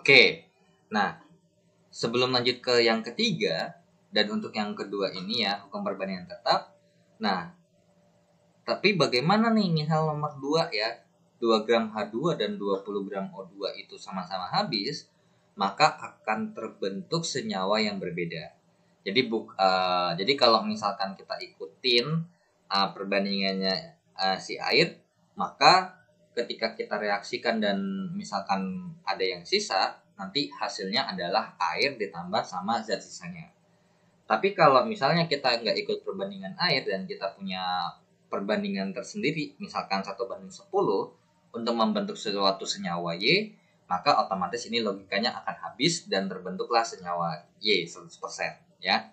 Oke, nah sebelum lanjut ke yang ketiga, dan untuk yang kedua ini ya, hukum perbandingan tetap. Nah, tapi bagaimana nih misal nomor 2 ya, 2 gram H2 dan 20 gram O2 itu sama-sama habis, maka akan terbentuk senyawa yang berbeda. Jadi kalau misalkan kita ikutin perbandingannya si air, maka ketika kita reaksikan dan misalkan ada yang sisa, nanti hasilnya adalah air ditambah sama zat sisanya. Tapi kalau misalnya kita nggak ikut perbandingan air dan kita punya perbandingan tersendiri, misalkan 1:10 untuk membentuk suatu senyawa Y, maka otomatis ini logikanya akan habis dan terbentuklah senyawa Y 100% ya.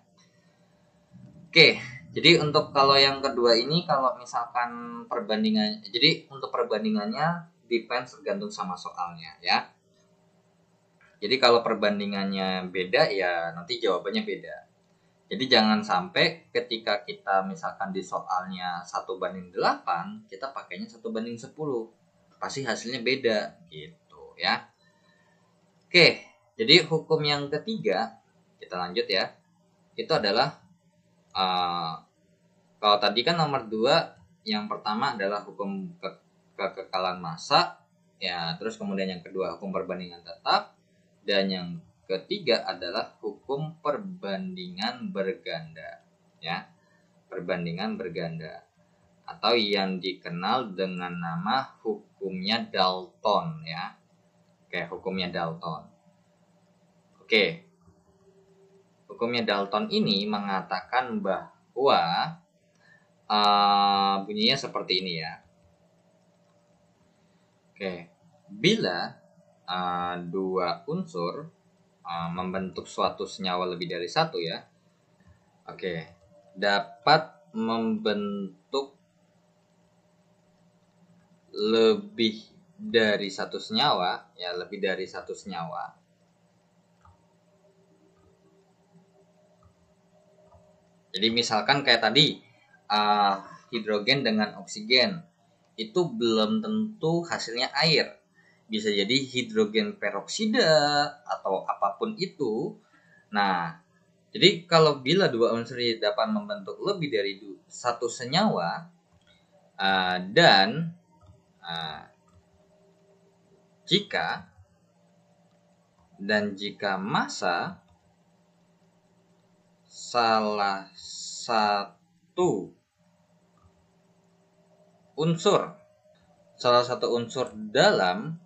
Oke, jadi untuk kalau yang kedua ini, kalau misalkan perbandingan, jadi untuk perbandingannya depends, tergantung sama soalnya ya. Jadi kalau perbandingannya beda ya nanti jawabannya beda. Jadi jangan sampai ketika kita misalkan di soalnya 1:8, kita pakainya 1:10. Pasti hasilnya beda gitu ya. Oke, jadi hukum yang ketiga, kita lanjut ya. Itu adalah kalau tadi kan nomor 2, yang pertama adalah hukum kekekalan massa ya, terus kemudian yang kedua hukum perbandingan tetap, dan yang ketiga adalah hukum perbandingan berganda ya, perbandingan berganda atau yang dikenal dengan nama hukumnya Dalton ya. Oke, hukumnya Dalton. Oke, hukumnya Dalton ini mengatakan bahwa bunyinya seperti ini ya. Oke, bila dua unsur membentuk suatu senyawa lebih dari satu ya. Oke, dapat membentuk lebih dari satu senyawa ya, lebih dari satu senyawa. Jadi misalkan kayak tadi hidrogen dengan oksigen itu belum tentu hasilnya air. Bisa jadi hidrogen peroksida atau apapun itu. Nah, jadi kalau bila dua unsur dapat membentuk lebih dari satu senyawa dan jika massa salah satu unsur dalam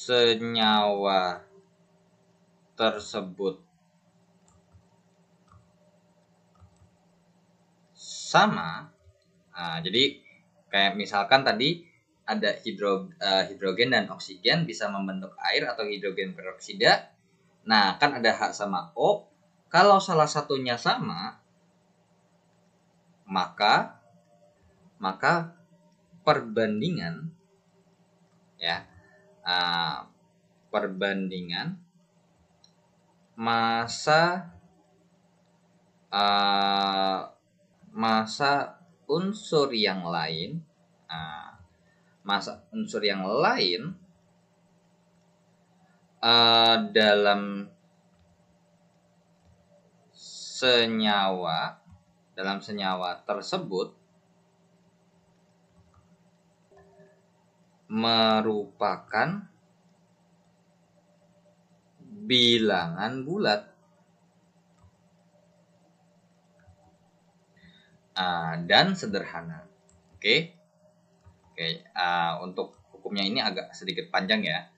senyawa tersebut sama. Jadi kayak misalkan tadi ada hidrogen dan oksigen bisa membentuk air atau hidrogen peroksida. Nah, kan ada H sama O. Kalau salah satunya sama, maka perbandingan ya, perbandingan massa unsur yang lain, dalam senyawa tersebut merupakan bilangan bulat. Dan sederhana. Oke. Untuk hukumnya ini agak sedikit panjang ya.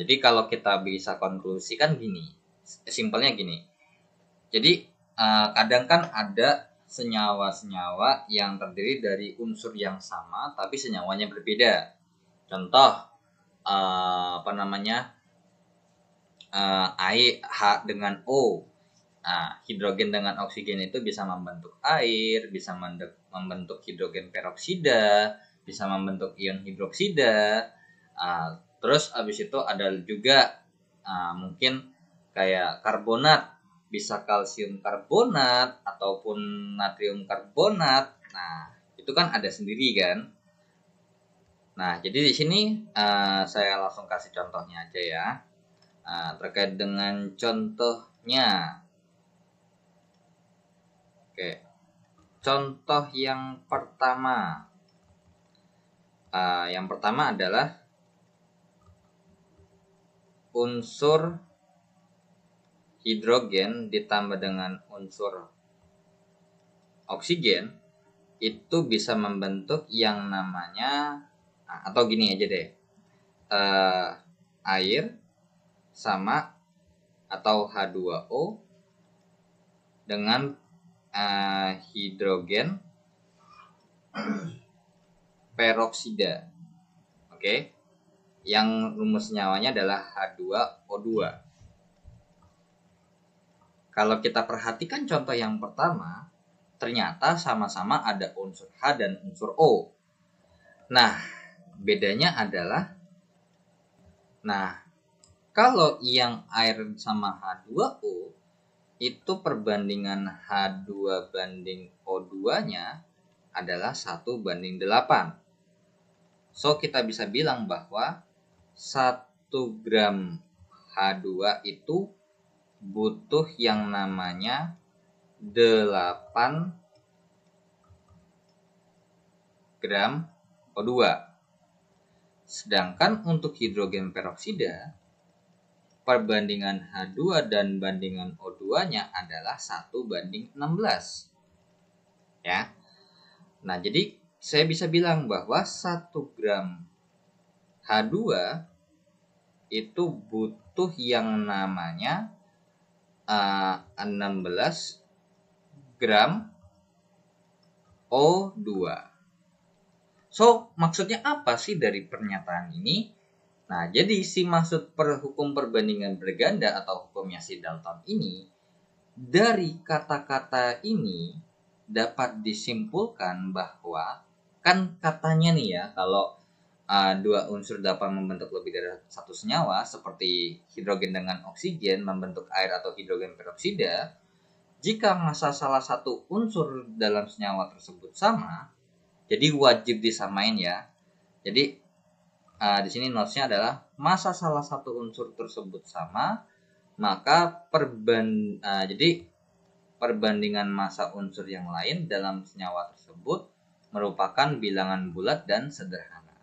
Jadi kalau kita bisa konklusikan gini, simpelnya gini. Jadi kadang kan ada senyawa-senyawa yang terdiri dari unsur yang sama tapi senyawanya berbeda. Contoh air H dengan O. Hidrogen dengan oksigen itu bisa membentuk air, bisa membentuk hidrogen peroksida, bisa membentuk ion hidroksida. Terus abis itu ada juga mungkin kayak karbonat, bisa kalsium karbonat ataupun natrium karbonat. Nah, itu kan ada sendiri kan. Nah, jadi di sini saya langsung kasih contohnya aja ya. Terkait dengan contohnya. Oke. Contoh yang pertama. Yang pertama adalah unsur hidrogen ditambah dengan unsur oksigen itu bisa membentuk yang namanya, atau gini aja deh, air sama atau H2O dengan hidrogen peroksida. Oke. Yang rumus nyawanya adalah H2O2. Kalau kita perhatikan contoh yang pertama, ternyata sama-sama ada unsur H dan unsur O. Nah, bedanya adalah, kalau yang air sama H2O itu perbandingan H2 banding O2-nya adalah 1:8. So, kita bisa bilang bahwa 1 gram H2 itu butuh yang namanya 8 gram O2. Sedangkan untuk hidrogen peroksida, perbandingan H2 dan bandingan O2-nya adalah 1:16. Ya. Nah, jadi saya bisa bilang bahwa 1 gram H2 itu butuh yang namanya 16 gram O2. So, maksudnya apa sih dari pernyataan ini? Nah, jadi si maksud hukum perbandingan berganda atau hukumnya si Dalton ini, dari kata-kata ini dapat disimpulkan bahwa, kan katanya nih ya, kalau dua unsur dapat membentuk lebih dari satu senyawa, seperti hidrogen dengan oksigen membentuk air atau hidrogen peroksida, jika massa salah satu unsur dalam senyawa tersebut sama, jadi wajib disamain ya. Jadi di sini notes-nya adalah massa salah satu unsur tersebut sama, maka jadi perbandingan massa unsur yang lain dalam senyawa tersebut merupakan bilangan bulat dan sederhana.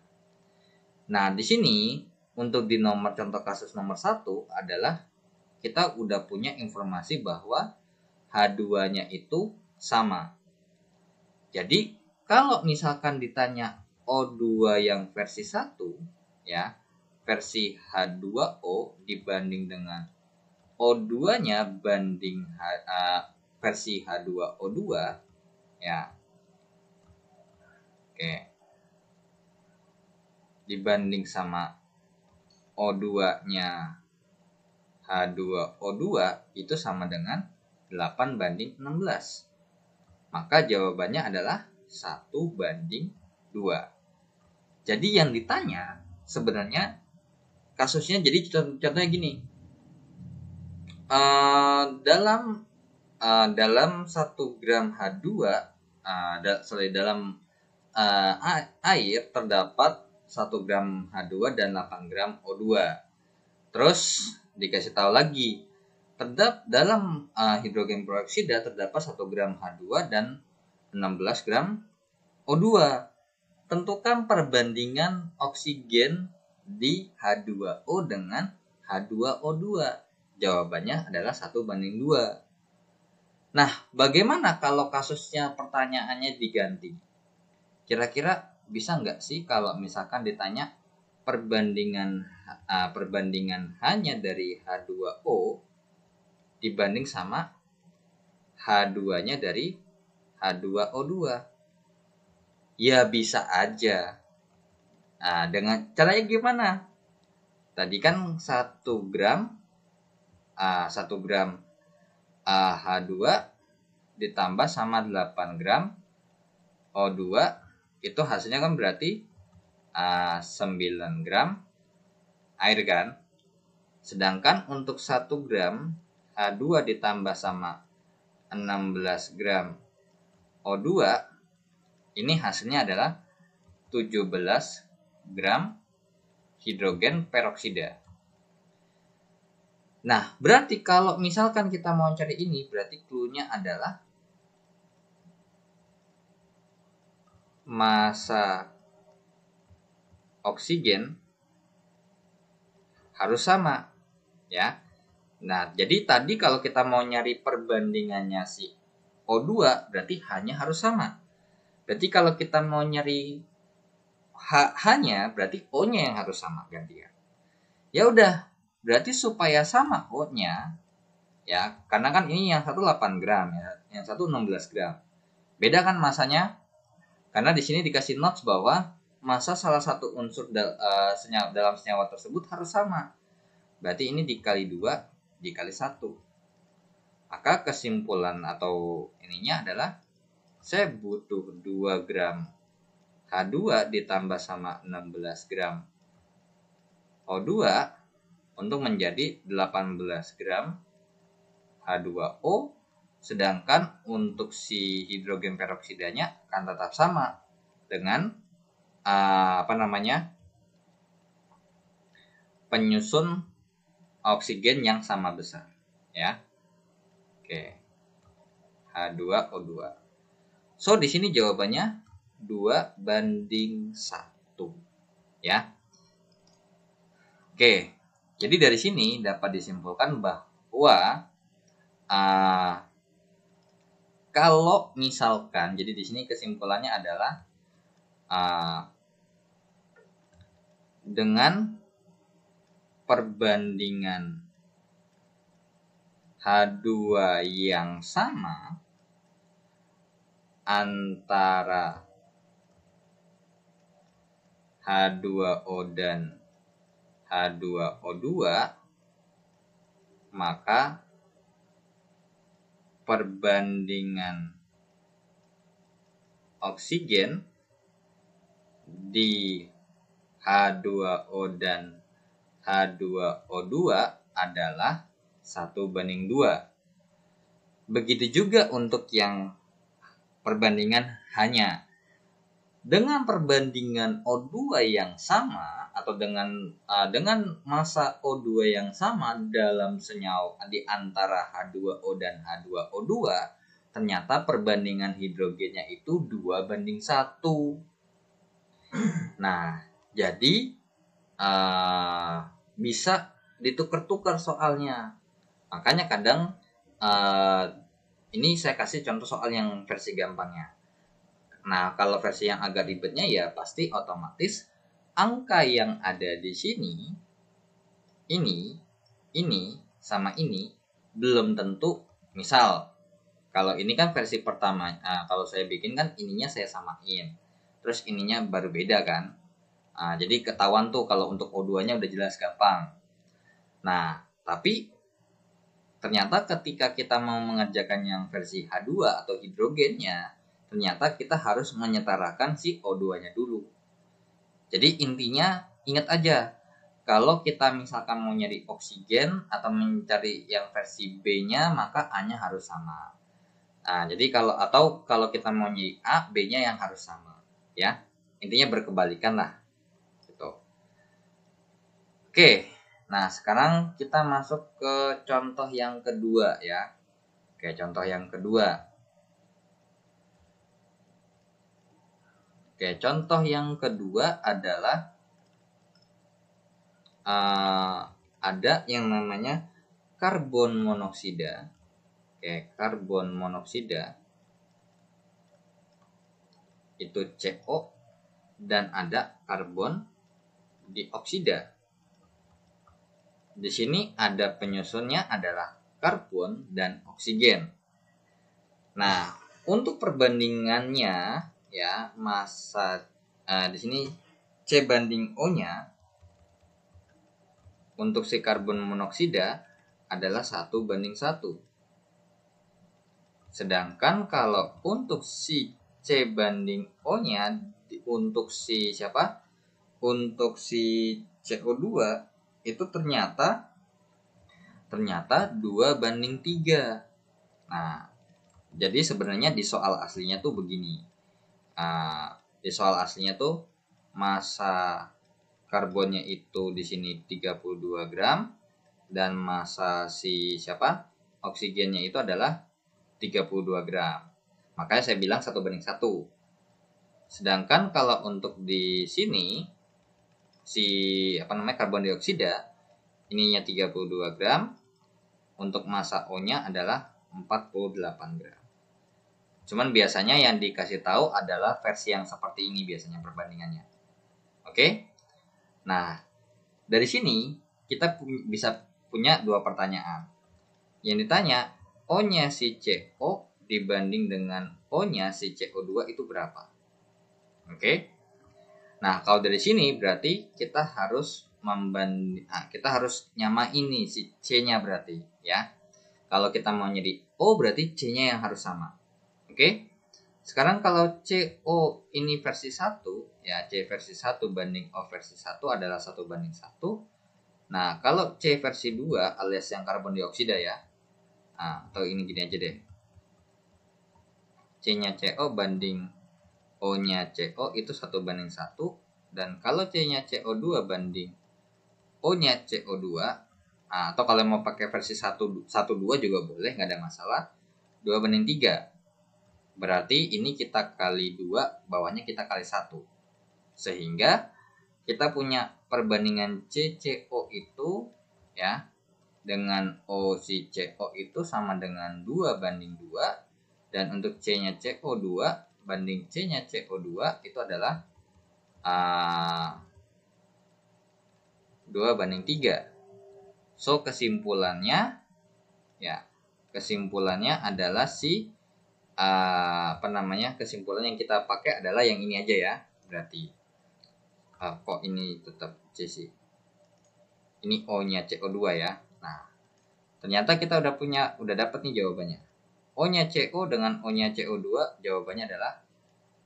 Nah, di sini untuk di contoh kasus nomor 1 adalah kita udah punya informasi bahwa H2-nya itu sama. Jadi, kalau misalkan ditanya O2 yang versi 1, ya, versi H2O dibanding dengan O2-nya banding versi H2O2, ya. Oke. Dibanding sama O2-nya H2O2 itu sama dengan 8:16. Maka jawabannya adalah 1:2. Jadi yang ditanya sebenarnya kasusnya, jadi contohnya gini. Dalam 1 gram H2 dalam air terdapat 1 gram H2 dan 8 gram O2. Terus dikasih tahu lagi, dalam hidrogen peroksida terdapat 1 gram H2 dan 16 gram O2. Tentukan perbandingan oksigen di H2O dengan H2O2. Jawabannya adalah 1:2. Nah, bagaimana kalau kasusnya pertanyaannya diganti? Kira-kira bisa nggak sih kalau misalkan ditanya perbandingan hanya dari H2O dibanding sama H2-nya dari H2O2? Ya bisa aja. Nah, dengan caranya gimana? Tadi kan 1 gram H2 ditambah sama 8 gram O2, itu hasilnya kan berarti 9 gram air kan. Sedangkan untuk 1 gram H2 ditambah sama 16 gram O2, ini hasilnya adalah 17 gram hidrogen peroksida. Nah, berarti kalau misalkan kita mau cari ini, berarti clue-nya adalah massa oksigen harus sama, ya. Nah, jadi tadi kalau kita mau nyari perbandingannya si O2, berarti H-nya harus sama. Berarti kalau kita mau nyari H-nya, berarti O-nya yang harus sama gantian. Ya udah, berarti supaya sama O-nya, ya, karena kan ini yang satu 8 gram ya, yang satu 16 gram. Beda kan masanya? Karena di sini dikasih notes bahwa massa salah satu unsur dalam senyawa tersebut harus sama. Berarti ini dikali 2 dikali 1. Maka kesimpulan atau ininya adalah saya butuh 2 gram H2 ditambah sama 16 gram O2 untuk menjadi 18 gram H2O, sedangkan untuk si hidrogen peroksidanya akan tetap sama dengan penyusun oksigen yang sama besar, ya. Oke. H2O2. So di sini jawabannya 2:1, ya. Oke. Jadi dari sini dapat disimpulkan bahwa kalau misalkan, jadi di sini kesimpulannya adalah dengan perbandingan H2 yang sama antara H2O dan H2O2, maka perbandingan oksigen di H2O dan H2O2 adalah 1:2. Begitu juga untuk yang perbandingan hanya dengan perbandingan O2 yang sama atau dengan massa O2 yang sama dalam senyawa di antara H2O dan H2O2, ternyata perbandingan hidrogennya itu 2:1. Nah, jadi bisa ditukar-tukar soalnya. Makanya kadang ini saya kasih contoh soal yang versi gampangnya. Nah, kalau versi yang agak ribetnya ya pasti otomatis angka yang ada di sini, ini sama ini belum tentu. Misal, kalau ini kan versi pertama, kalau saya bikin kan ininya saya samain, terus ininya baru beda kan. Jadi ketahuan tuh kalau untuk O2-nya udah jelas gampang. Nah, tapi ternyata ketika kita mau mengerjakan yang versi H2 atau hidrogennya, ternyata kita harus menyetarakan si O2-nya dulu. Jadi intinya ingat aja, kalau kita misalkan mau nyari oksigen atau mencari yang versi B-nya, maka A-nya harus sama. Nah, jadi kalau kita mau nyari A, B-nya yang harus sama, ya. Intinya berkebalikan lah. Gitu. Oke. Nah, sekarang kita masuk ke contoh yang kedua, ya. Oke, contoh yang kedua. Oke, contoh yang kedua adalah ada yang namanya karbon monoksida. Oke, karbon monoksida itu CO dan ada karbon dioksida. Di sini ada penyusunnya adalah karbon dan oksigen. Nah, untuk perbandingannya ya, massa di sini C banding O-nya untuk si karbon monoksida adalah 1:1. Sedangkan kalau untuk si C banding O-nya untuk si siapa? Untuk si CO2 itu ternyata 2:3. Nah, jadi sebenarnya di soal aslinya tuh begini. Di soal aslinya tuh massa karbonnya itu di sini 32 gram dan massa si oksigennya itu adalah 32 gram. Makanya saya bilang 1:1. Sedangkan kalau untuk di sini si karbon dioksida ininya 32 gram, untuk massa O-nya adalah 48 gram. Cuman biasanya yang dikasih tahu adalah versi yang seperti ini biasanya perbandingannya. Oke? Nah, dari sini kita bisa punya dua pertanyaan. Yang ditanya, O-nya si CO dibanding dengan O-nya si CO2 itu berapa? Oke? Nah, kalau dari sini berarti kita harus kita harus nyamain nih si C-nya berarti, ya. Kalau kita mau jadi O berarti C-nya yang harus sama. Oke? Sekarang kalau CO ini versi 1, ya C versi 1 banding O versi 1 adalah 1:1. Nah, kalau C versi 2 alias yang karbon dioksida ya. Nah, atau ini gini aja deh. C-nya CO banding O-nya CO itu 1:1. Dan kalau C-nya CO2 banding O-nya CO2, atau kalau mau pakai versi 1:2 juga boleh, nggak ada masalah. 2:3. Berarti ini kita kali 2, bawahnya kita kali 1. Sehingga kita punya perbandingan CCO itu ya dengan O si CO itu sama dengan 2:2. Dan untuk C-nya CO2 banding C-nya CO2 itu adalah 2:3. So kesimpulannya adalah kesimpulan yang kita pakai adalah yang ini aja ya. Berarti kok ini tetap C sih. Ini O-nya CO2 ya. Nah, ternyata kita udah dapat nih jawabannya. O-nya CO dengan O-nya CO2 jawabannya adalah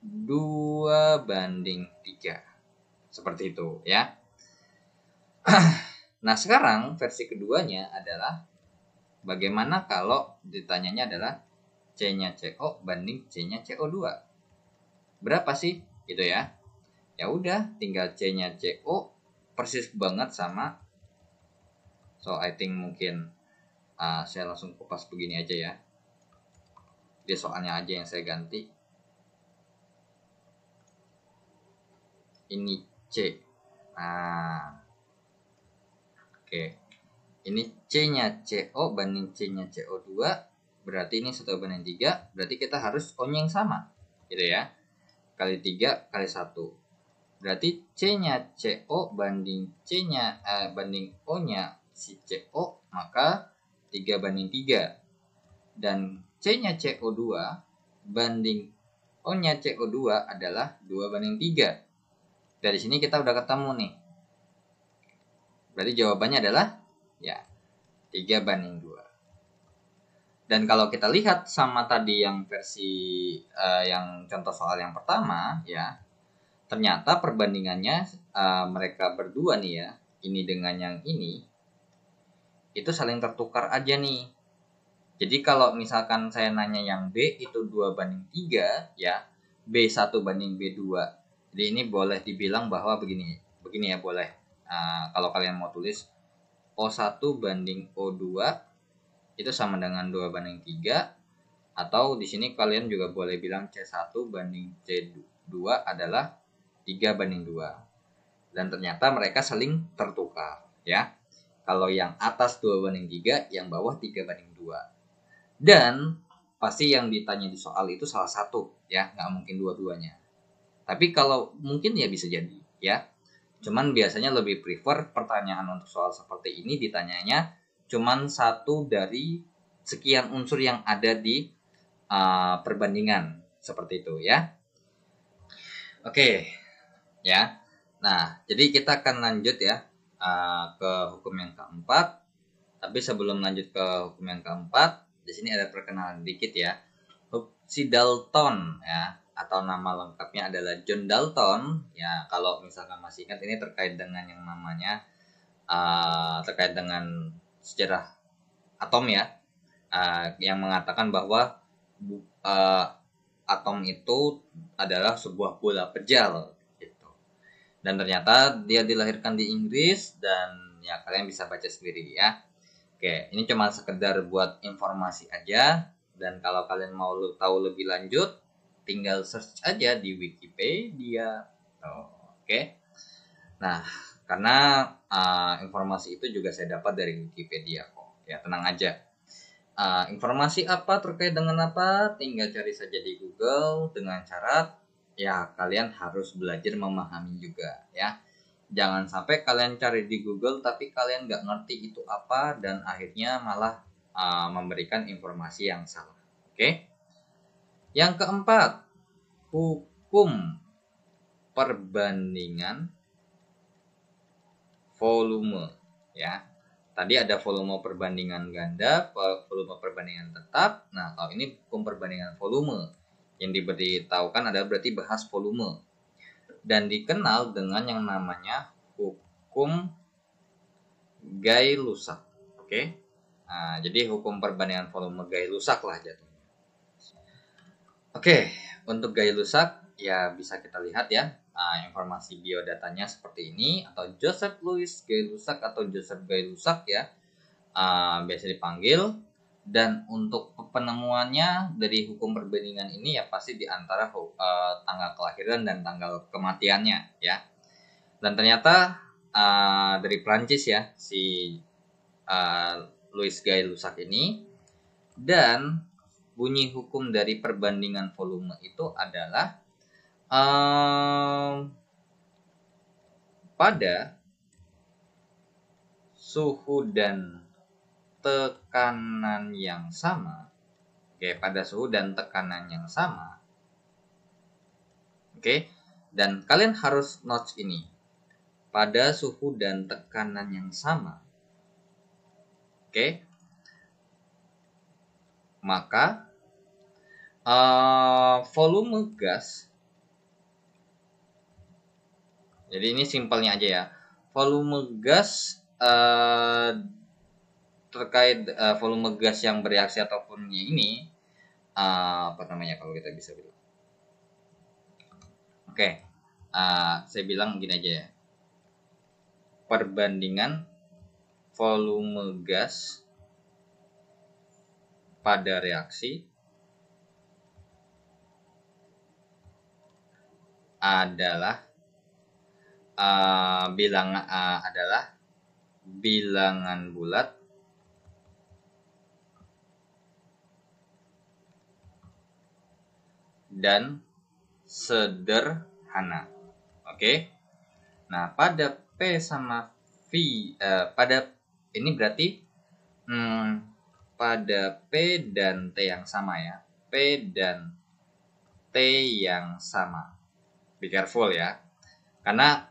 2:3. Seperti itu ya. Nah, sekarang versi keduanya adalah bagaimana kalau ditanyanya adalah C-nya CO banding C-nya CO2. Berapa sih? Gitu ya. Ya udah, tinggal C-nya CO persis banget sama. So, I think mungkin saya langsung kupas begini aja ya. Dia soalnya aja yang saya ganti. Ini C. Nah. Oke. Ini C-nya CO banding C-nya CO2. Berarti ini 1:3. Berarti kita harus O-nya yang sama. Gitu ya. Kali 3 kali 1. Berarti C-nya CO banding banding O-nya si CO, maka 3:3. Dan C-nya CO2 banding O-nya CO2 adalah 2:3. Dari sini kita udah ketemu nih. Berarti jawabannya adalah ya 3:2. Dan kalau kita lihat sama tadi yang versi yang contoh soal yang pertama ya, ternyata perbandingannya mereka berdua nih ya, ini dengan yang ini itu saling tertukar aja nih. Jadi kalau misalkan saya nanya yang B itu 2:3 ya, B1 banding B2. Jadi ini boleh dibilang bahwa begini ya boleh. Kalau kalian mau tulis O1 banding O2 itu sama dengan 2:3, atau di sini kalian juga boleh bilang C1 banding C2 adalah 3:2. Dan ternyata mereka saling tertukar ya. Kalau yang atas 2:3, yang bawah 3:2. Dan pasti yang ditanya di soal itu salah satu ya, nggak mungkin dua-duanya. Tapi kalau mungkin ya bisa jadi ya. Cuman biasanya lebih prefer pertanyaan untuk soal seperti ini ditanyanya cuman satu dari sekian unsur yang ada di perbandingan seperti itu ya. Oke ya. Nah, jadi kita akan lanjut ya ke hukum yang keempat. Tapi sebelum lanjut ke hukum yang keempat, di sini ada perkenalan dikit ya. Si Dalton ya, atau nama lengkapnya adalah John Dalton ya. Kalau misalkan masih ingat, ini terkait dengan yang namanya terkait dengan sejarah atom ya, yang mengatakan bahwa atom itu adalah sebuah bola pejal gitu. Dan ternyata dia dilahirkan di Inggris, dan ya kalian bisa baca sendiri ya. Oke, ini cuma sekedar buat informasi aja. Dan kalau kalian mau tahu lebih lanjut, tinggal search aja di Wikipedia. Oke. Nah, karena informasi itu juga saya dapat dari Wikipedia kok. Ya, tenang aja. Informasi apa terkait dengan apa, tinggal cari saja di Google dengan syarat ya kalian harus belajar memahami juga ya. Jangan sampai kalian cari di Google tapi kalian nggak ngerti itu apa dan akhirnya malah memberikan informasi yang salah. Oke. Yang keempat, hukum perbandingan volume ya. Tadi ada volume perbandingan ganda, volume perbandingan tetap. Nah, kalau ini hukum perbandingan volume. Yang diberitahukan adalah berarti bahas volume. Dan dikenal dengan yang namanya hukum Gay-Lussac. Oke. Nah, jadi hukum perbandingan volume Gay-Lussac lah jatuhnya. Oke, untuk Gay-Lussac ya bisa kita lihat ya. Informasi biodatanya seperti ini, atau Joseph Louis Gay-Lussac atau Joseph Gay-Lussac ya, biasa dipanggil. Dan untuk penemuannya dari hukum perbandingan ini ya pasti di antara tanggal kelahiran dan tanggal kematiannya ya. Dan ternyata dari Prancis ya si Louis Gay-Lussac ini. Dan bunyi hukum dari perbandingan volume itu adalah pada suhu dan tekanan yang sama. Oke, pada suhu dan tekanan yang sama. Oke, dan kalian harus notes ini. Pada suhu dan tekanan yang sama. Oke. Maka volume gas. Jadi ini simpelnya aja ya. Volume gas terkait volume gas yang bereaksi ataupun ini apa namanya kalau kita bisa bilang. Oke. Saya bilang gini aja ya. Perbandingan volume gas pada reaksi adalah bilangan bulat dan sederhana. Oke. Nah, pada P sama V pada ini berarti pada P dan T yang sama ya. P dan T yang sama. Be careful ya. Karena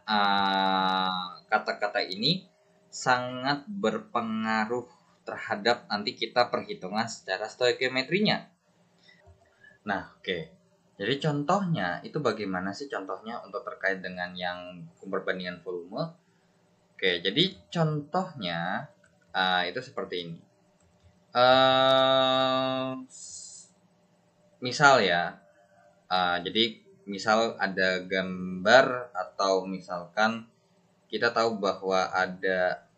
kata-kata ini sangat berpengaruh terhadap nanti kita perhitungan secara stoikiometrinya. Nah, oke. Jadi contohnya itu bagaimana sih contohnya untuk terkait dengan yang perbandingan volume? Oke, jadi contohnya itu seperti ini. Misal ya, jadi misal ada gambar atau misalkan kita tahu bahwa ada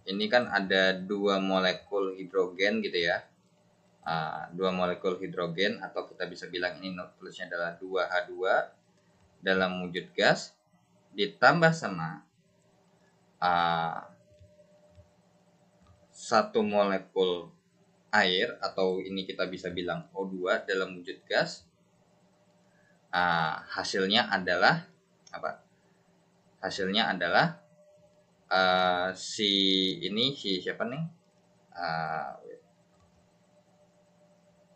ini kan ada 2 molekul hidrogen gitu ya. 2 molekul hidrogen atau kita bisa bilang ini nukleusnya adalah 2H2 dalam wujud gas ditambah sama 1 molekul air atau ini kita bisa bilang O2 dalam wujud gas. Hasilnya adalah apa? Hasilnya adalah si siapa nih?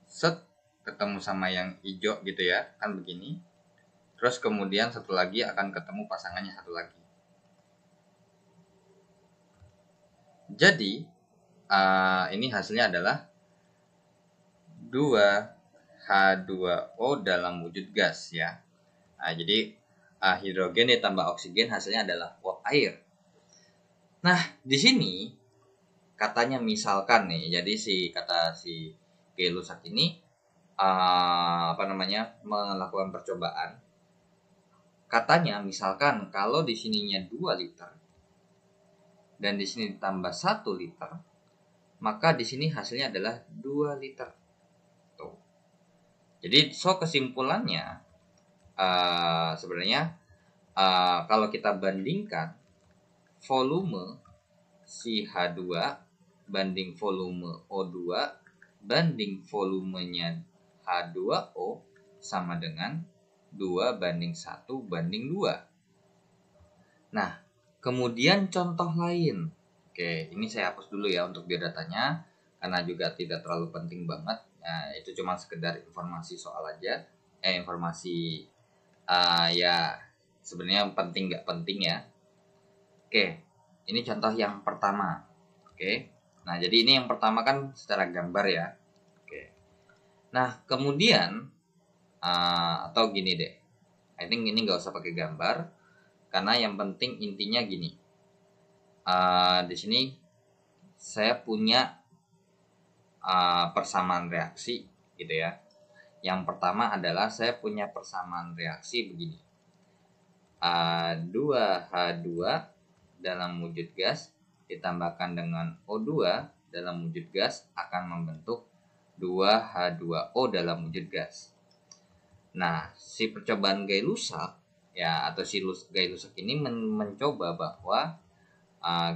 Set ketemu sama yang hijau gitu ya, kan begini. Terus kemudian satu lagi akan ketemu pasangannya satu lagi. Jadi ini hasilnya adalah 2H2O dalam wujud gas ya. Jadi hidrogen ditambah oksigen hasilnya adalah uap air. Nah, di sini katanya misalkan nih, jadi si Gay-Lussac ini melakukan percobaan katanya misalkan kalau di sininya 2 liter dan di sini ditambah 1 liter, maka di sini hasilnya adalah 2 liter. Tuh. Jadi kesimpulannya sebenarnya kalau kita bandingkan volume si H2 banding volume O2 banding volumenya H2O sama dengan 2 banding 1 banding 2. Nah, kemudian contoh lain. Oke, ini saya hapus dulu ya untuk biodatanya karena juga tidak terlalu penting banget. Nah, itu cuma sekedar informasi soal aja. Informasi ya sebenarnya penting nggak penting ya. Oke, ini contoh yang pertama. Oke, nah jadi ini yang pertama kan secara gambar ya. Oke, nah kemudian atau gini deh, I think ini nggak usah pakai gambar karena yang penting intinya gini. Di sini saya punya persamaan reaksi gitu ya. Yang pertama adalah saya punya persamaan reaksi begini. 2H2 dalam wujud gas ditambahkan dengan O2 dalam wujud gas akan membentuk 2H2O dalam wujud gas. Nah, si percobaan Gay-Lussac ya atau si Gay-Lussac ini mencoba bahwa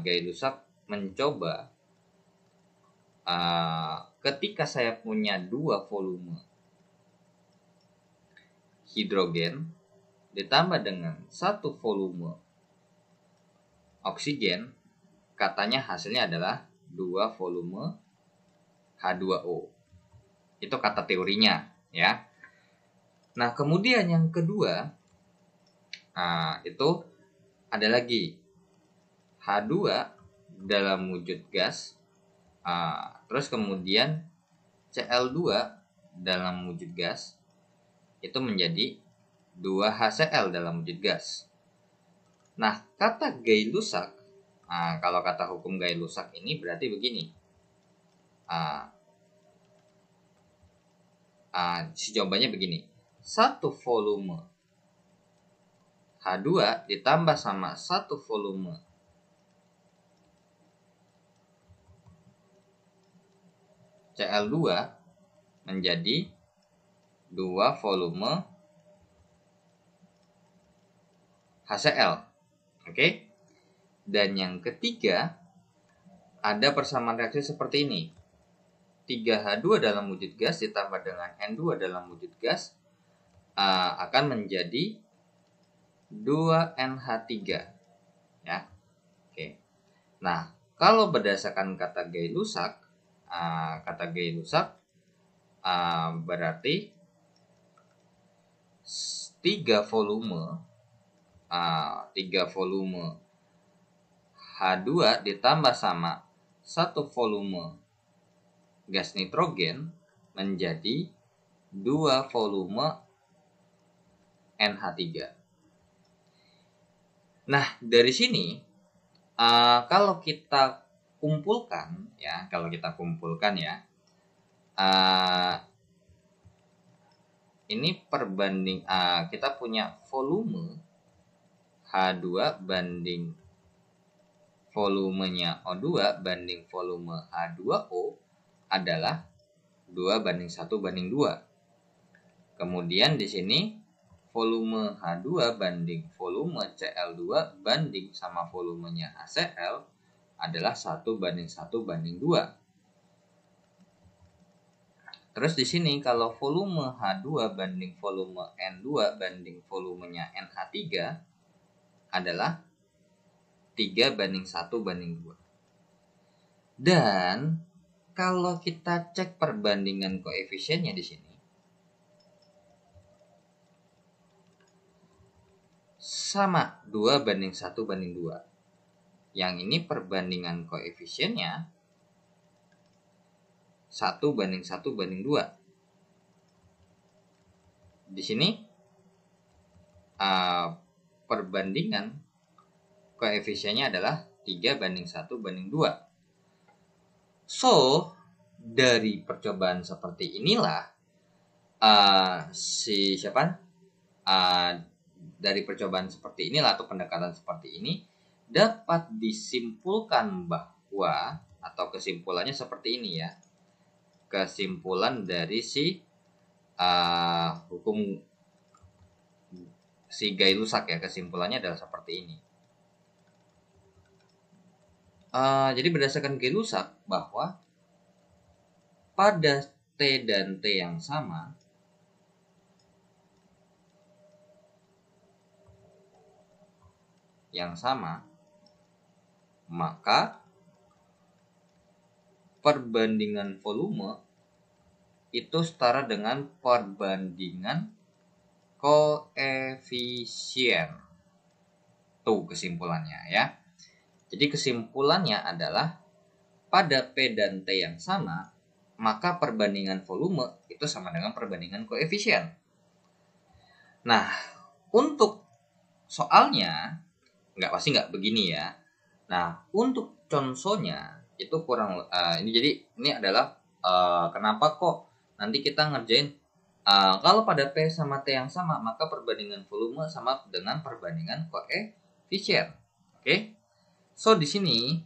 Gay-Lussac mencoba ketika saya punya 2 volume hidrogen ditambah dengan 1 volume oksigen, katanya hasilnya adalah 2 volume H2O. Itu kata teorinya ya. Nah, kemudian yang kedua itu ada lagi H2 dalam wujud gas, terus kemudian Cl2 dalam wujud gas itu menjadi 2HCl dalam wujud gas. Nah, kata Gay-Lussac, kalau kata hukum Gay-Lussac ini berarti begini. Si jawabannya begini. 1 volume H2 ditambah sama 1 volume Cl2 menjadi 2 volume HCl. Oke. Dan yang ketiga ada persamaan reaksi seperti ini. 3H2 dalam wujud gas ditambah dengan N2 dalam wujud gas akan menjadi 2NH3 ya. Oke. Nah, kalau berdasarkan kata Gay-Lussac berarti 3 volume H2 ditambah sama 1 volume gas nitrogen menjadi 2 volume NH3. Nah, dari sini kalau kita kumpulkan ya, ini perbanding kita punya volume H2 banding volumenya O2 banding volume H2O adalah 2 banding 1 banding 2. Kemudian di sini volume H2 banding volume Cl2 banding sama volumenya HCl adalah 1 banding 1 banding 2. Terus di sini kalau volume H2 banding volume N2 banding volumenya NH3 adalah 3 banding 1 banding 2. Dan kalau kita cek perbandingan koefisiennya di sini sama 2 banding 1 banding 2. Yang ini perbandingan koefisiennya 1 banding 1 banding 2. Di sini perbandingan koefisiennya adalah 3 banding 1 banding 2. So, dari percobaan seperti inilah dari percobaan seperti inilah atau pendekatan seperti ini dapat disimpulkan bahwa, atau kesimpulannya seperti ini ya. Kesimpulan dari hukum si Gay-Lussac ya, kesimpulannya adalah seperti ini. Jadi berdasarkan Gay-Lussac bahwa pada T dan T yang sama, maka perbandingan volume itu setara dengan perbandingan koefisien. Tuh kesimpulannya ya. Jadi kesimpulannya adalah pada P dan T yang sama, maka perbandingan volume itu sama dengan perbandingan koefisien. Nah, untuk soalnya pasti nggak begini ya. Nah, untuk contohnya itu kurang ini adalah kenapa kok nanti kita ngerjain kalau pada P sama T yang sama, maka perbandingan volume sama dengan perbandingan koefisien. Oke. So di sini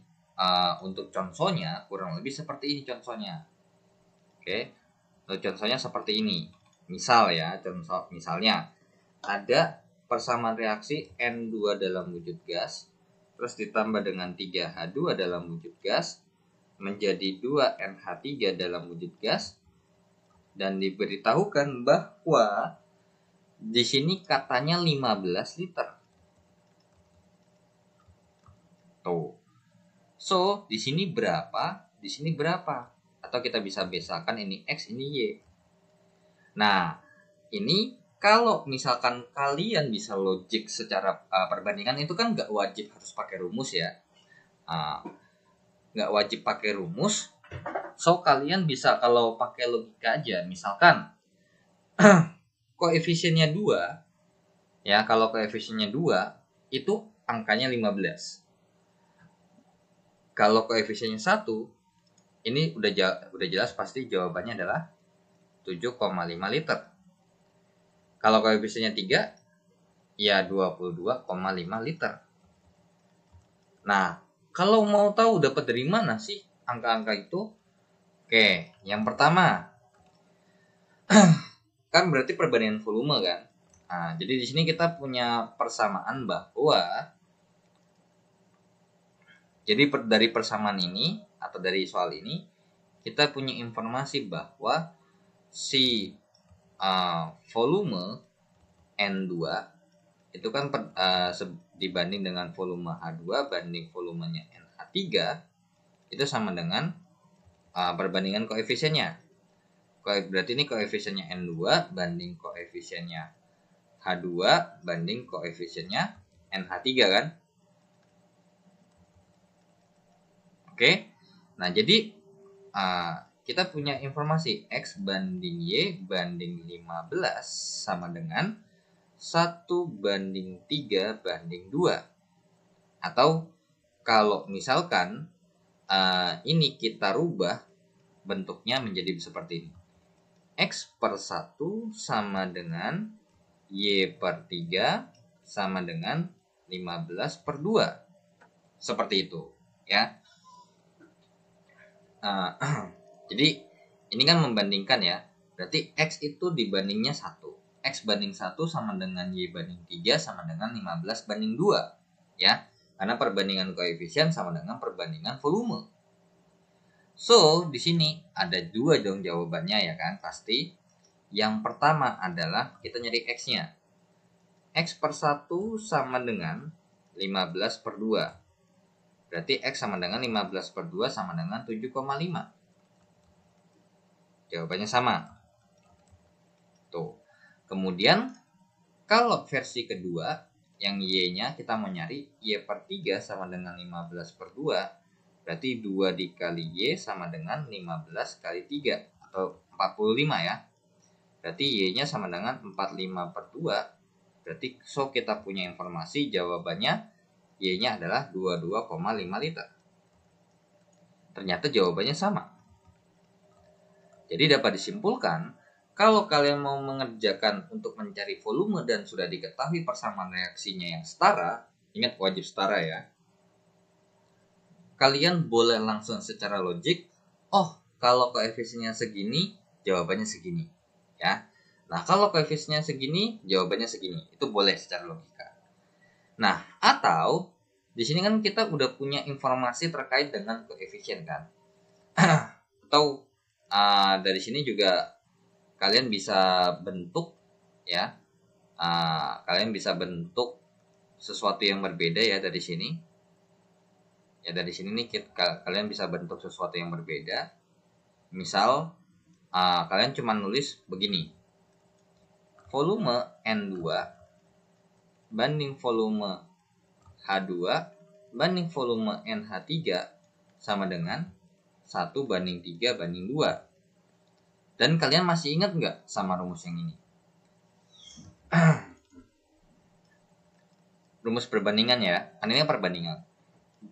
untuk contohnya kurang lebih seperti ini contohnya. Oke. Contohnya seperti ini. Misal ya, misalnya ada persamaan reaksi N2 dalam wujud gas terus ditambah dengan 3H2 dalam wujud gas menjadi 2NH3 dalam wujud gas, dan diberitahukan bahwa di sini katanya 15 liter. Tuh. So, di sini berapa? Di sini berapa? Atau kita bisa besakan ini X, ini Y. Nah, ini kalau misalkan kalian bisa logik secara perbandingan itu kan nggak wajib harus pakai rumus ya. Nggak wajib pakai rumus. So, kalian bisa kalau pakai logika aja. Misalkan koefisiennya 2, ya kalau koefisiennya 2 itu angkanya 15. Kalau koefisiennya 1, ini udah jelas pasti jawabannya adalah 7,5 liter. Kalau koefisiennya 3, ya 22,5 liter. Nah, kalau mau tahu dapat dari mana sih angka-angka itu? Oke, yang pertama kan berarti perbandingan volume kan. Nah, jadi di sini kita punya persamaan bahwa dari persamaan ini atau dari soal ini kita punya informasi bahwa si volume N2 itu kan dibanding dengan volume H2 banding volumenya NH3 itu sama dengan perbandingan koefisiennya. Berarti ini koefisiennya N2 banding koefisiennya H2 banding koefisiennya NH3 kan. Oke. Nah, jadi kita punya informasi X banding Y banding 15 sama dengan 1 banding 3 banding 2. Atau kalau misalkan ini kita rubah bentuknya menjadi seperti ini. X per 1 sama dengan Y per 3 sama dengan 15 per 2. Seperti itu ya. Jadi ini kan membandingkan ya. Berarti X itu dibandingnya 1. X banding 1 sama dengan Y banding 3 sama dengan 15 banding 2. Ya. Karena perbandingan koefisien sama dengan perbandingan volume. So, di sini ada 2 dong jawabannya ya kan, pasti. Yang pertama adalah kita nyari X-nya. X per 1 sama dengan 15 per 2. Berarti X sama dengan 15 per 2 sama dengan 7,5. Jawabannya sama. Tuh. Kemudian, kalau versi kedua, yang Y-nya kita mau nyari Y per 3 sama dengan 15 per 2. Berarti 2 dikali Y sama dengan 15 kali 3. Atau 45 ya. Berarti Y-nya sama dengan 45 per 2. Berarti so kita punya informasi jawabannya Y-nya adalah 22,5 liter. Ternyata jawabannya sama. Jadi dapat disimpulkan kalau kalian mau mengerjakan untuk mencari volume dan sudah diketahui persamaan reaksinya yang setara, ingat wajib setara ya, kalian boleh langsung secara logik, oh kalau koefisiennya segini, jawabannya segini, ya. Nah kalau koefisiennya segini, jawabannya segini, itu boleh secara logika. Nah atau di sini kan kita udah punya informasi terkait dengan koefisien kan, atau dari sini juga kalian bisa bentuk ya, kalian bisa bentuk sesuatu yang berbeda ya dari sini. Ya dari sini nih kalian bisa bentuk sesuatu yang berbeda. Misal kalian cuma nulis begini. Volume N2 banding volume H2 banding volume NH3 sama dengan 1:3:2. Dan kalian masih ingat nggak sama rumus yang ini? Rumus perbandingan ya, kan ini perbandingan.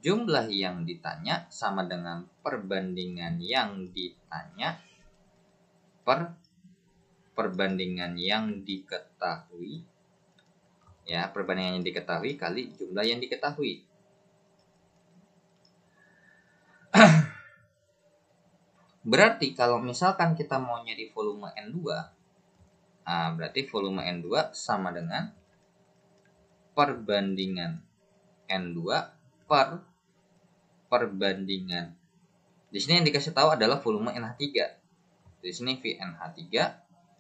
Jumlah yang ditanya sama dengan perbandingan yang ditanya per perbandingan yang diketahui. Ya, perbandingan yang diketahui kali jumlah yang diketahui. Berarti kalau misalkan kita mau nyari volume N2, berarti volume N2 sama dengan perbandingan N2 per perbandingan. Di sini yang dikasih tahu adalah volume NH3. Di sini VNH3,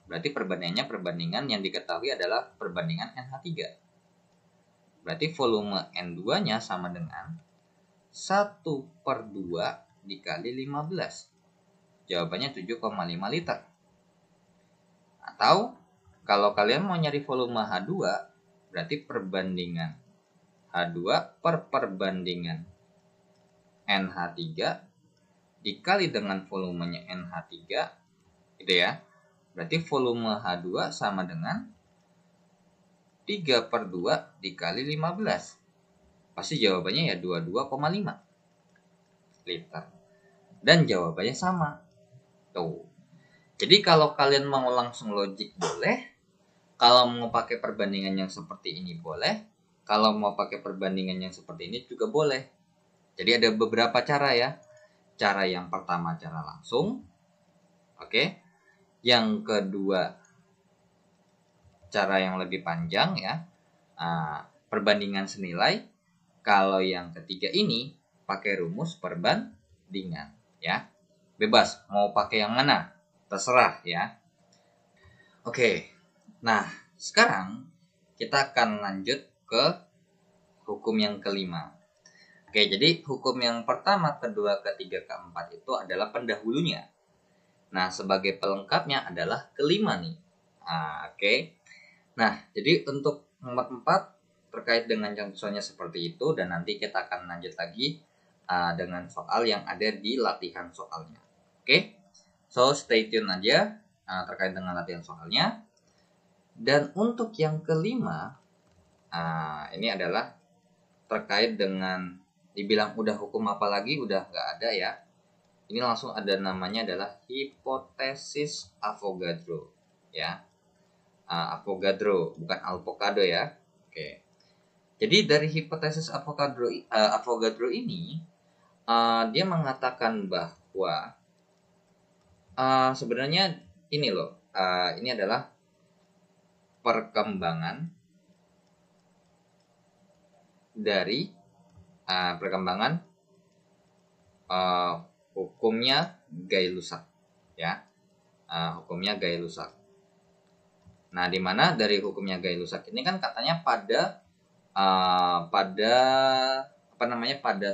berarti perbandingannya perbandingan yang diketahui adalah perbandingan NH3. Berarti volume N2-nya sama dengan 1/2 dikali 15. Jawabannya 7,5 liter. Atau kalau kalian mau nyari volume H2, berarti perbandingan H2 per perbandingan NH3 dikali dengan volumenya NH3, gitu ya. Berarti volume H2 sama dengan 3/2 dikali 15. Pasti jawabannya ya 22,5 liter. Dan jawabannya sama. Tuh. Jadi kalau kalian mau langsung logik boleh, kalau mau pakai perbandingan yang seperti ini boleh, kalau mau pakai perbandingan yang seperti ini juga boleh. Jadi ada beberapa cara ya. Cara yang pertama cara langsung. Oke. Yang kedua cara yang lebih panjang ya. Perbandingan senilai. Kalau yang ketiga ini pakai rumus perbandingan ya. Bebas mau pakai yang mana, terserah ya. Oke, nah sekarang kita akan lanjut ke hukum yang kelima. Oke, jadi hukum yang pertama, kedua, ketiga, keempat itu adalah pendahulunya. Nah, sebagai pelengkapnya adalah kelima nih. Oke. Nah, jadi untuk nomor 4 terkait dengan contohnya seperti itu, dan nanti kita akan lanjut lagi dengan soal yang ada di latihan soalnya. Oke, so stay tune aja terkait dengan latihan soalnya. Dan untuk yang kelima, ini adalah terkait dengan dibilang udah hukum apa lagi, udah nggak ada ya. Ini langsung ada namanya adalah hipotesis Avogadro ya. Avogadro bukan avocado ya. Oke. Jadi dari hipotesis Avogadro ini dia mengatakan bahwa sebenarnya ini loh, ini adalah perkembangan dari perkembangan hukumnya Gay-Lussac ya, hukumnya Gay-Lussac. Nah, di mana dari hukumnya Gay-Lussac ini kan katanya pada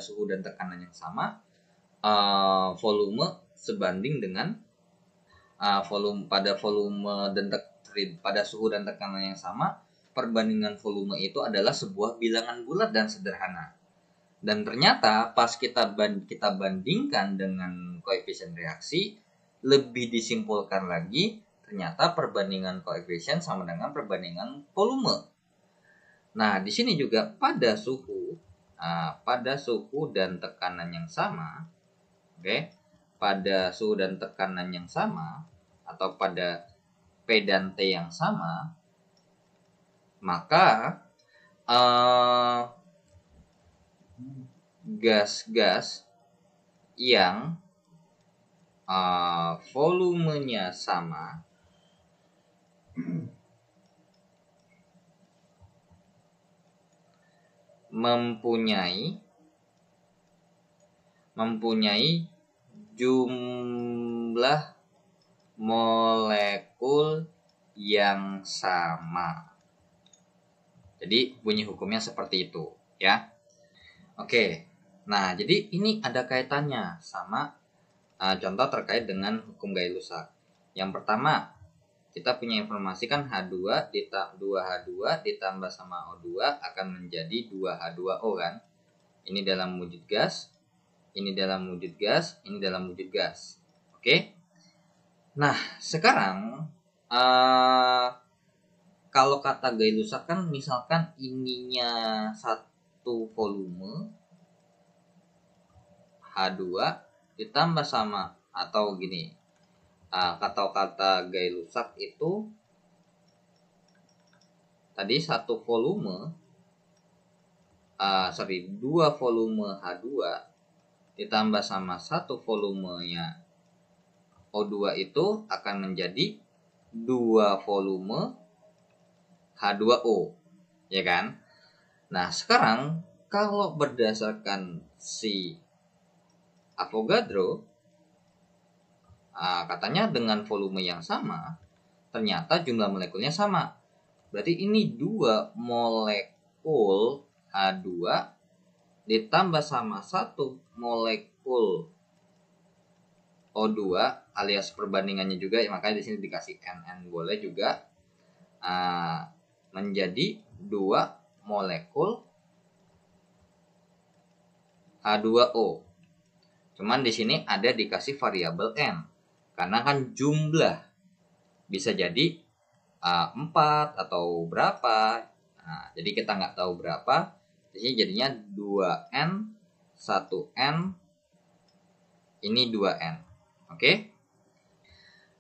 suhu dan tekanan yang sama, volume sebanding dengan pada suhu dan tekanan yang sama, perbandingan volume itu adalah sebuah bilangan bulat dan sederhana. Dan ternyata pas kita bandingkan dengan koefisien reaksi, lebih disimpulkan lagi, ternyata perbandingan koefisien sama dengan perbandingan volume. Nah, di sini juga pada suhu dan tekanan yang sama, pada suhu dan tekanan yang sama, atau pada P dan T yang sama, maka gas-gas yang volumenya sama mempunyai jumlah molekul yang sama. Jadi bunyi hukumnya seperti itu ya. Oke. Nah, jadi ini ada kaitannya sama contoh terkait dengan hukum Gay-Lussac. Yang pertama, kita punya informasi kan H2 ditambah sama O2 akan menjadi 2H2O kan. Ini dalam wujud gas, ini dalam wujud gas, ini dalam wujud gas. Oke. Nah, sekarang kalau kata Gay-Lussac kan misalkan ininya satu volume H2 ditambah sama, atau gini, kata Gay-Lussac itu tadi satu volume, dua volume H2 ditambah sama satu volumenya O2 itu akan menjadi 2 volume H2O, ya kan? Nah, sekarang kalau berdasarkan si Avogadro, katanya dengan volume yang sama, ternyata jumlah molekulnya sama. Berarti ini 2 molekul H2 ditambah sama 1 molekul O2 alias perbandingannya juga, makanya di sini dikasih NN boleh juga, menjadi 2 molekul H2O. Cuman di sini ada dikasih variabel N. Karena kan jumlah bisa jadi 4 atau berapa. Nah, jadi kita nggak tahu berapa. Di sini jadinya 2N, 1N, ini 2N. Oke?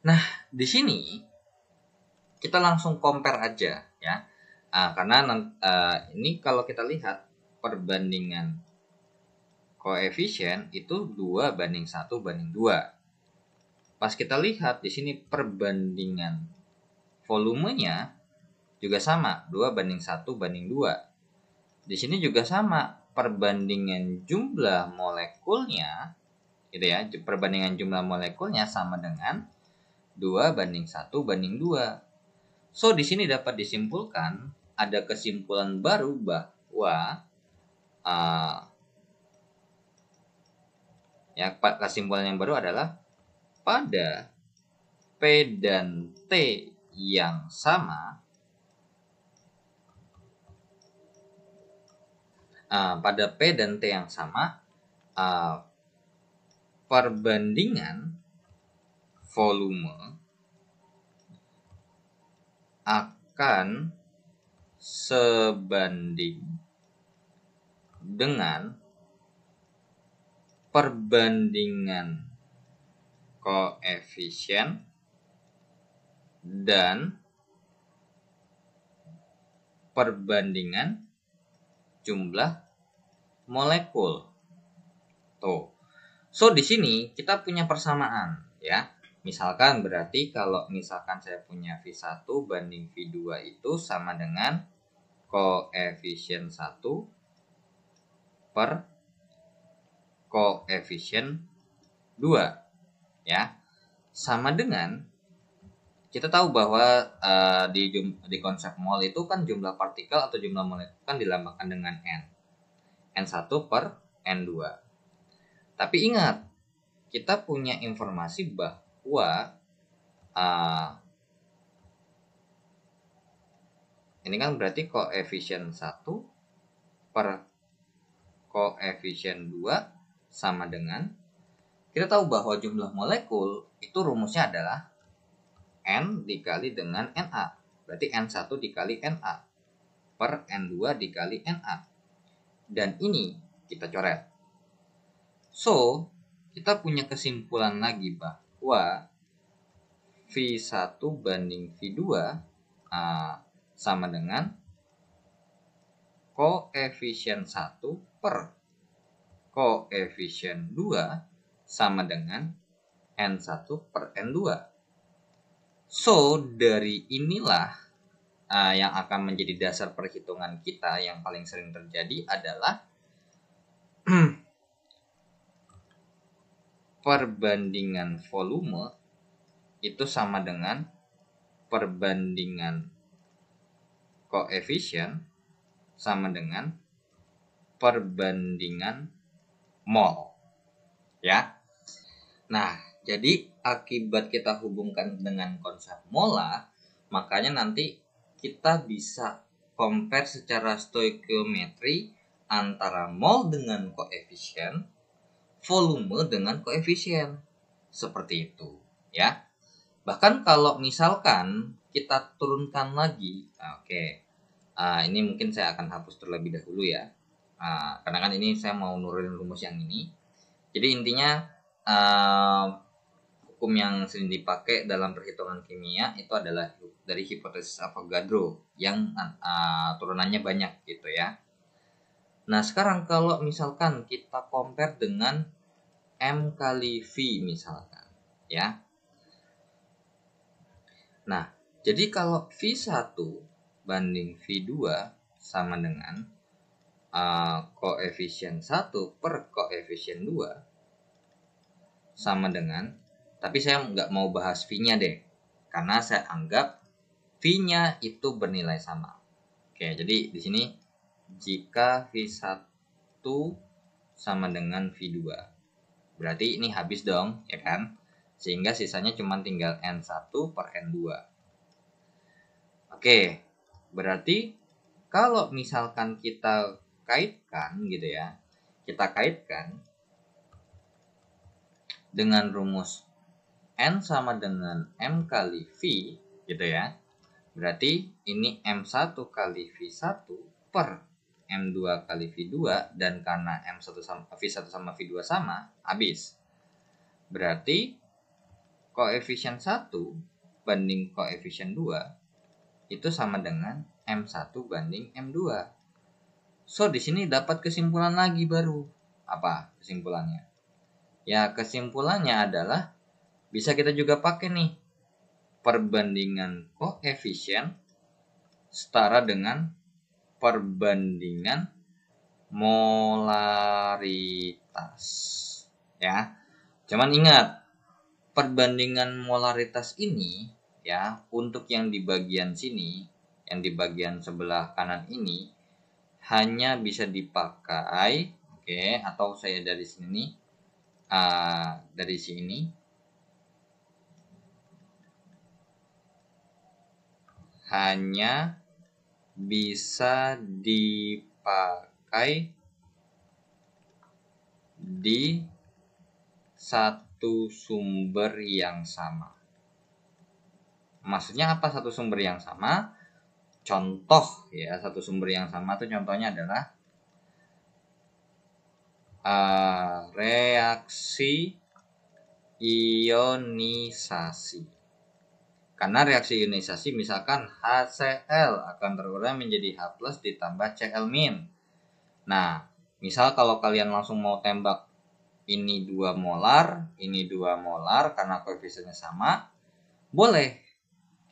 Nah, di sini kita langsung compare aja ya. Karena ini kalau kita lihat perbandingan koefisien itu 2:1:2. Pas kita lihat di sini perbandingan volumenya juga sama, 2:1:2. Di sini juga sama, perbandingan jumlah molekulnya gitu ya, perbandingan jumlah molekulnya sama dengan 2:1:2. So, di sini dapat disimpulkan, ada kesimpulan baru bahwa kesimpulan yang baru adalah pada P dan T yang sama, perbandingan volume akan sebanding dengan perbandingan koefisien dan perbandingan jumlah molekul. Tuh. So, di sini kita punya persamaan ya. Misalkan berarti kalau misalkan saya punya V1 banding V2 itu sama dengan koefisien 1 per koefisien 2 ya. Sama dengan kita tahu bahwa di konsep mol itu kan jumlah partikel atau jumlah molekul kan dilambangkan dengan N. N1 per N2. Tapi ingat, kita punya informasi bahwa ini kan berarti koefisien 1 per koefisien 2 sama dengan, kita tahu bahwa jumlah molekul itu rumusnya adalah N dikali dengan Na. Berarti N1 dikali Na per N2 dikali Na. Dan ini kita coret. So, kita punya kesimpulan lagi bahwa V1 banding V2 sama dengan koefisien 1 per koefisien 2 sama dengan N1 per N2. So, dari inilah yang akan menjadi dasar perhitungan kita yang paling sering terjadi adalah perbandingan volume itu sama dengan perbandingan koefisien sama dengan perbandingan mol. Ya. Nah, jadi akibat kita hubungkan dengan konsep molar, makanya nanti kita bisa compare secara stoikiometri antara mol dengan koefisien, volume dengan koefisien. Seperti itu, ya. Bahkan kalau misalkan kita turunkan lagi, ini mungkin saya akan hapus terlebih dahulu ya. Karena kan ini saya mau nurunin rumus yang ini. Jadi intinya hukum yang sering dipakai dalam perhitungan kimia itu adalah dari hipotesis Avogadro yang turunannya banyak gitu ya. Nah sekarang kalau misalkan kita compare dengan M kali V misalkan ya. Nah jadi kalau V1 banding V2 sama dengan koefisien 1 per koefisien 2 sama dengan, tapi saya nggak mau bahas V-nya deh, karena saya anggap V-nya itu bernilai sama. Oke, jadi di sini jika V1 sama dengan V2, berarti ini habis dong, ya kan? Sehingga sisanya cuma tinggal N1 per N2. Oke, berarti kalau misalkan kita kaitkan gitu ya, kita kaitkan dengan rumus N sama dengan M kali V gitu ya. Berarti ini M1 kali V1 per M2 kali V2 dan karena M1 sama V1 sama V2 sama, habis. Berarti koefisien 1 banding koefisien 2 itu sama dengan M1 banding M2. So di sini dapat kesimpulan lagi baru. Apa kesimpulannya? Ya kesimpulannya adalah bisa kita juga pakai nih perbandingan koefisien setara dengan perbandingan molaritas ya. Cuman ingat perbandingan molaritas ini ya untuk yang di bagian sini, yang di bagian sebelah kanan ini hanya bisa dipakai atau saya dari sini dari sini hanya bisa dipakai di satu sumber yang sama. Maksudnya apa satu sumber yang sama? Contoh ya, satu sumber yang sama itu contohnya adalah reaksi ionisasi. Karena reaksi ionisasi misalkan HCl akan terurai menjadi H+ ditambah Cl-. Nah, misal kalau kalian langsung mau tembak ini 2 molar, ini 2 molar karena koefisiennya sama, boleh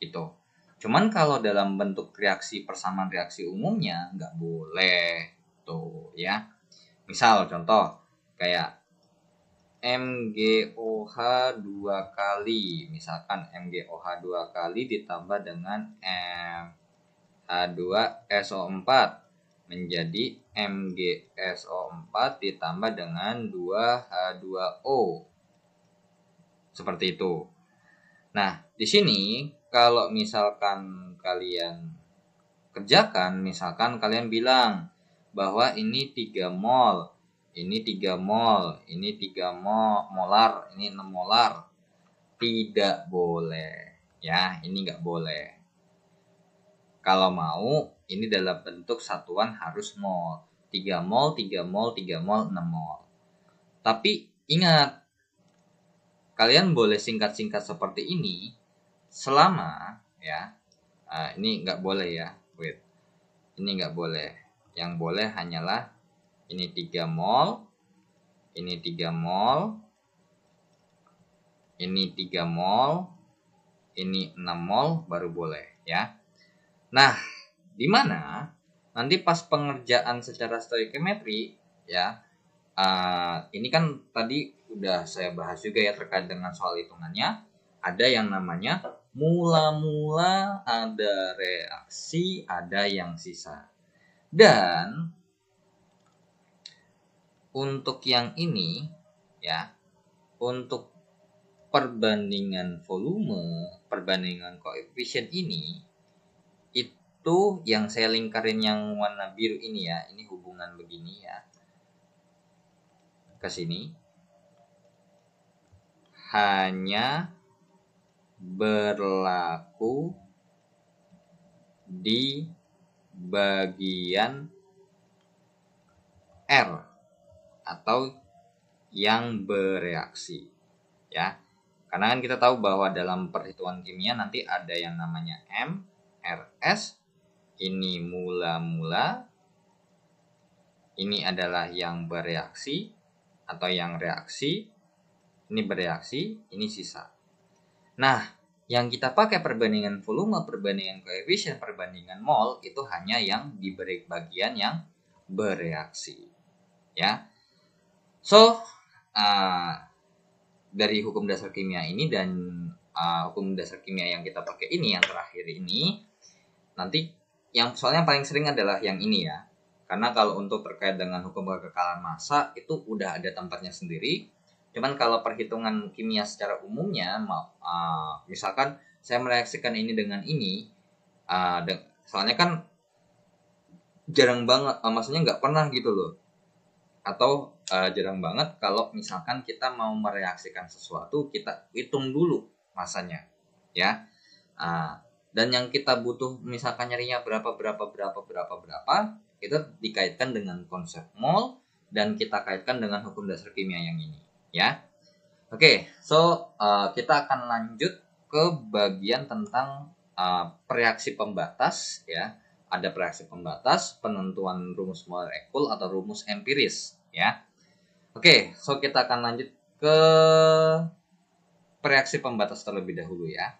gitu. Cuman kalau dalam bentuk reaksi persamaan reaksi umumnya nggak boleh tuh ya. Misal contoh kayak MgOH 2 kali, misalkan MgOH 2 kali ditambah dengan H2SO4 menjadi MgSO4 ditambah dengan 2H2O. Seperti itu. Nah, di sini kalau misalkan kalian kerjakan, misalkan kalian bilang bahwa ini 3 mol, ini 3 mol, ini 3 molar, ini 6 molar. Tidak boleh. Ya, ini nggak boleh. Kalau mau, ini dalam bentuk satuan harus mol. 3 mol, 3 mol, 3 mol, 6 mol. Tapi ingat, kalian boleh singkat-singkat seperti ini selama ya, ini nggak boleh ya, wait, ini nggak boleh. Yang boleh hanyalah ini 3 mol, ini 3 mol, ini 3 mol, ini 6 mol baru boleh ya. Nah, di mana nanti pas pengerjaan secara stoichiometry ya, ini kan tadi udah saya bahas juga ya terkait dengan soal hitungannya. Ada yang namanya mula-mula, ada reaksi, ada yang sisa. Dan untuk yang ini ya, untuk perbandingan volume, perbandingan koefisien ini, itu yang saya lingkarin yang warna biru ini ya, ini hubungan begini ya, ke sini, hanya berlaku di bagian R atau yang bereaksi ya. Karena kan kita tahu bahwa dalam perhitungan kimia nanti ada yang namanya M, RS, ini mula-mula, ini adalah yang bereaksi atau yang reaksi, ini bereaksi, ini sisa. Nah, yang kita pakai perbandingan volume, perbandingan koefisien, perbandingan mol itu hanya yang di bagian yang bereaksi ya. So, dari hukum dasar kimia ini dan hukum dasar kimia yang kita pakai ini yang terakhir ini, nanti yang soalnya paling sering adalah yang ini ya, karena kalau untuk terkait dengan hukum kekekalan massa itu udah ada tempatnya sendiri. Cuman kalau perhitungan kimia secara umumnya, misalkan saya mereaksikan ini dengan ini, soalnya kan jarang banget, maksudnya nggak pernah gitu loh, atau jarang banget kalau misalkan kita mau mereaksikan sesuatu kita hitung dulu masanya ya. Dan yang kita butuh misalkan nyarinya berapa itu dikaitkan dengan konsep mol dan kita kaitkan dengan hukum dasar kimia yang ini ya. Oke, so kita akan lanjut ke bagian tentang reaksi pembatas ya. Ada reaksi pembatas, penentuan rumus molekul atau rumus empiris ya. Oke, so kita akan lanjut ke reaksi pembatas terlebih dahulu ya.